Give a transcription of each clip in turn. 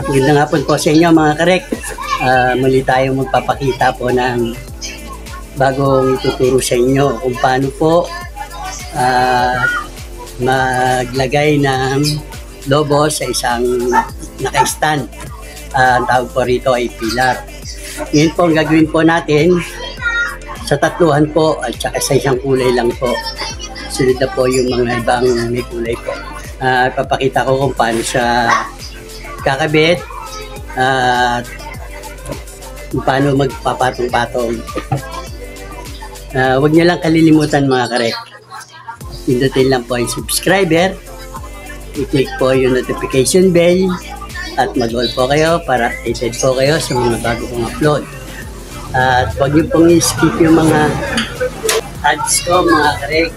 Magandang hapon po sa inyo mga karek. Muli tayong magpapakita po ng bagong ituturo sa inyo kung paano po maglagay ng lobo sa isang naka-stand. Ang tawag po rito ay pilar. Ngayon po ang gagawin po natin sa tatluhan po at saka sa isang kulay lang po. Sunod na po yung mga ibang may kulay po. Papakita ko kung paano siya kakabit at paano magpapatong-patong. Huwag niyo lang kalilimutan mga karek. Pindutin lang po yung subscriber, i-click po yung notification bell at mag-all po kayo para updated po kayo sa mga bago kong upload. At huwag niyo pong i-skip yung mga ads ko mga karek.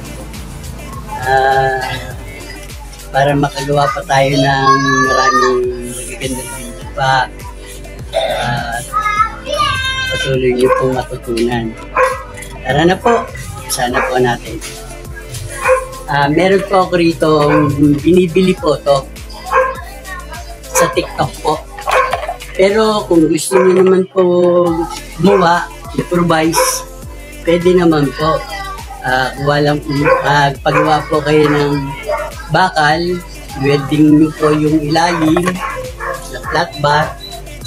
Para makagawa pa tayo ng maraming magagandang video pa at patuloy niyo pong matutunan. Tara na po, sana po natin. Meron po ako rito binibili po to sa TikTok po. Pero kung gusto niyo naman po gumawa, improvise, pwede naman po. Paggawa po kayo ng bakal, welding nyo po yung ilalim sa flat bar,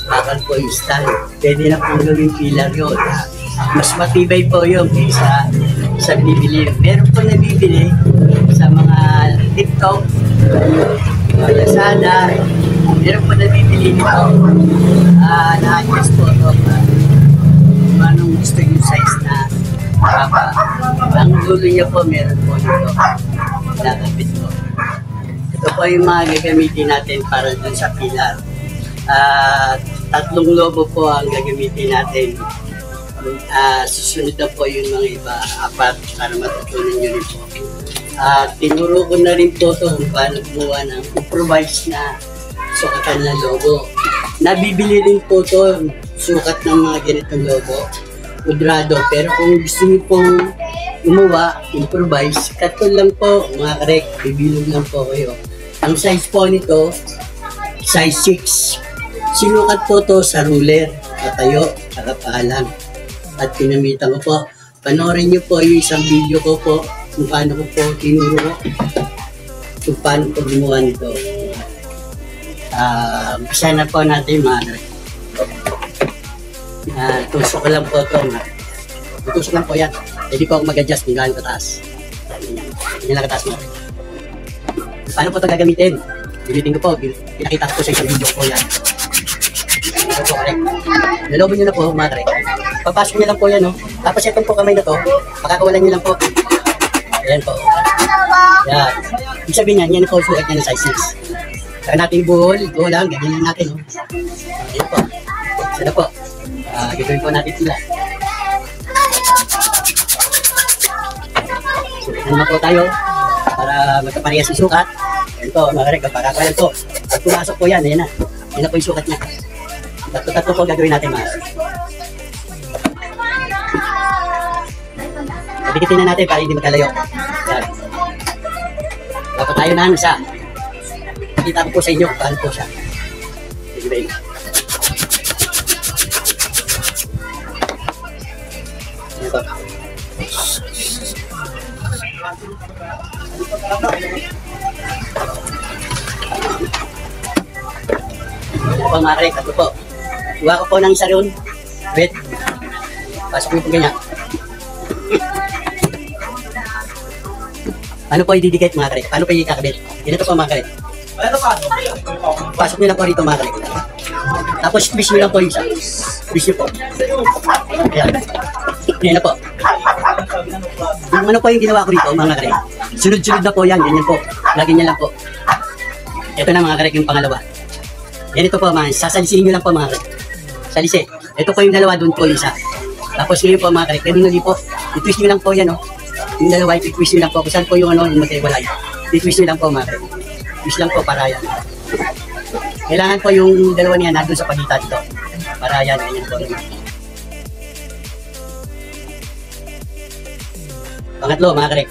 bakal po yung stand. Pwede na po gawing pillar yun. Mas matibay po yun kaysa sa bibili. Meron po nabibili sa mga TikTok, Lazada, meron po nabibili nito. Na-adjust po ito. Anong gusto yung size na baba. Ang dulo niya po meron po nito. Nakapit po. Ito po yung mga gagamitin natin para dun sa pilar. Tatlong lobo po ang gagamitin natin. Susunod na po yung mga iba, apat, para matutunan nyo rin po. Tinuro ko na rin po ito kung paano gumawa ng improvise na sukatan ng lobo. Nabibili rin po ito sukat ng mga ganitong lobo, kudrado. Pero kung gusto niyo pong gumawa, improvise, katol lang po mga karek, bibilog lang po kayo. Ang size po nito, size 6. Sinukat po to sa ruler, patayo, saka paalang. At pinamitan ko po. Panoorin niyo po yung isang video ko po kung paano ko po tinuro kung paano po gumawa nito. Umpisa na po natin mga karek. Tusok ko lang po ito. Tusok lang po yan. Hindi po ako mag-adjust kung gaano kataas. Hindi lang kataas mo. Paano po ito gagamitin? Gamitin ko po. Pinakita ko po sa isang video ko yan. Ito po, correct. Nalobin nyo na po, mga karek. Papasok nyo lang po yan, no? Tapos itong po kamay na to, makakawalan nyo lang po. Ayan po. Yan. Ibig sabihin yan, yan po sukat niya ng size 6. Saka natin buhol lang, ganyan lang natin, no? Ayan po. Sana po. Gagawin po natin sila. Sukat naman po tayo para magkaparehas yung sukat. Ayan po, mga karek, kapakakawalan po. Pag pumasok po yan, ayan na. Ayan na po yung sukat niya. Tatlo po gagawin natin, mga. Dikitin na natin para hindi magkalayo. Yan. Dapat tayo na siya. Nakita ko po sa inyo kung paano po siya. Sige. Ito. Ito po mga karek, ito po. Kuha ko po ng isa ron. Wait. Pasok mo po ganyan. Paano po i-dedicate mga karek? Paano po i-kakabit? Ganito po mga karek. Pasok nyo lang po rito mga karek. Tapos squeeze nyo lang po yung isa. Squeeze nyo po. Ayan. Ayan na po. Yung ano po yung ginawa ko rito mga karek. Sunod-sunod na po yan. Ganyan po. Lagi nyo lang po. Ito na mga karek yung pangalawa. Ganito po mga. Sasalisihin nyo lang po mga karek. Salisi. Ito po yung dalawa, doon po yung isa. Tapos ngayon po mga karek. Pwede nyo po. I-twist nyo lang po yan, no? Yung dalawa, i-twist nyo lang po. Kung saan po yung ano, yung magkaiwalay. I-twist nyo lang po mga karek. Twist lang po para yan. Kailangan po yung dalawa niya nandun sa pagitan dito. Para yan, ganyan po. Pangatlo, mga karek.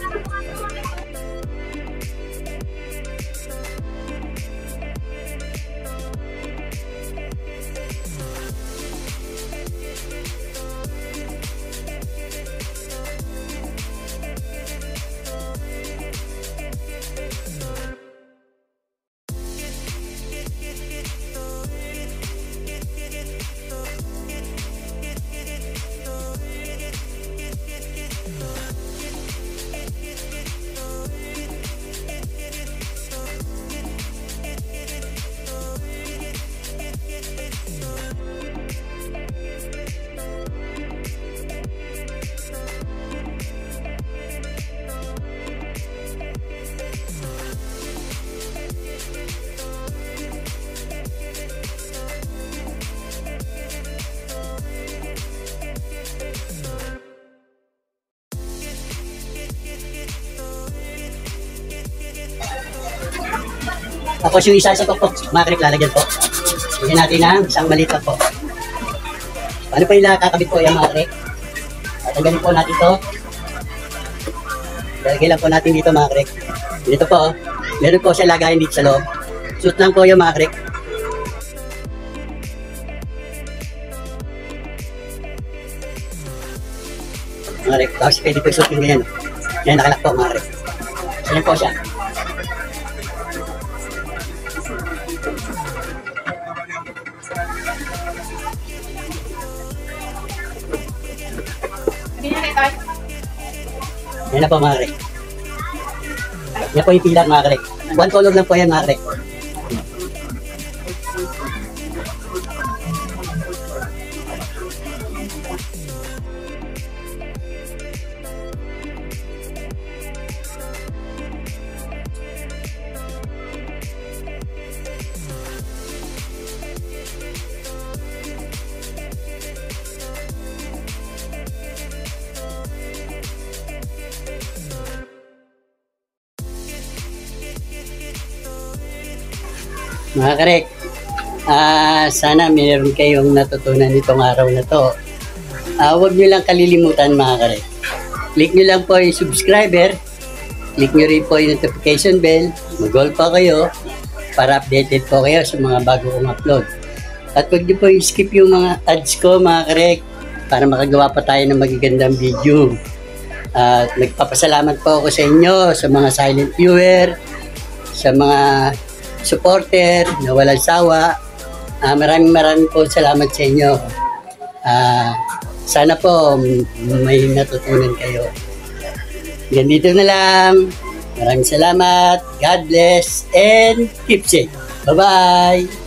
Tapos yung isa sa po, mga krek, lalagyan po. Lagyan natin ng isang maliit na po. Paano po yung kakabit po yung mga krek? Tatanggalin po natin ito. Lalagyan lang po natin dito mga krek. Dito po, meron po siya lagayin dito sa loob. Suit lang po yung mga krek. Mga krek, tapos pwede po suit yung ganyan. Yan, nakalak po mga krek. Ayan po siya. Yan na po mga krek. Yan po yung pilar mga krek. One color lang po yan mga krek. Mga karek, sana mayroon kayong natutunan nitong araw na to. Huwag nyo lang kalilimutan mga karek. Click nyo lang po yung subscriber. Click nyo rin po yung notification bell. Mag-all pa kayo para updated po kayo sa mga bago kong upload. At huwag nyo po skip yung mga ads ko mga karek para makagawa pa tayo ng magagandang video. At nagpapasalamat po ako sa inyo, sa mga silent viewer, sa mga supporter na walang sawa. Maraming po salamat sa inyo. Sana po may natutunan kayo. Ganito na lang. Maraming salamat. God bless and keep safe. Bye-bye.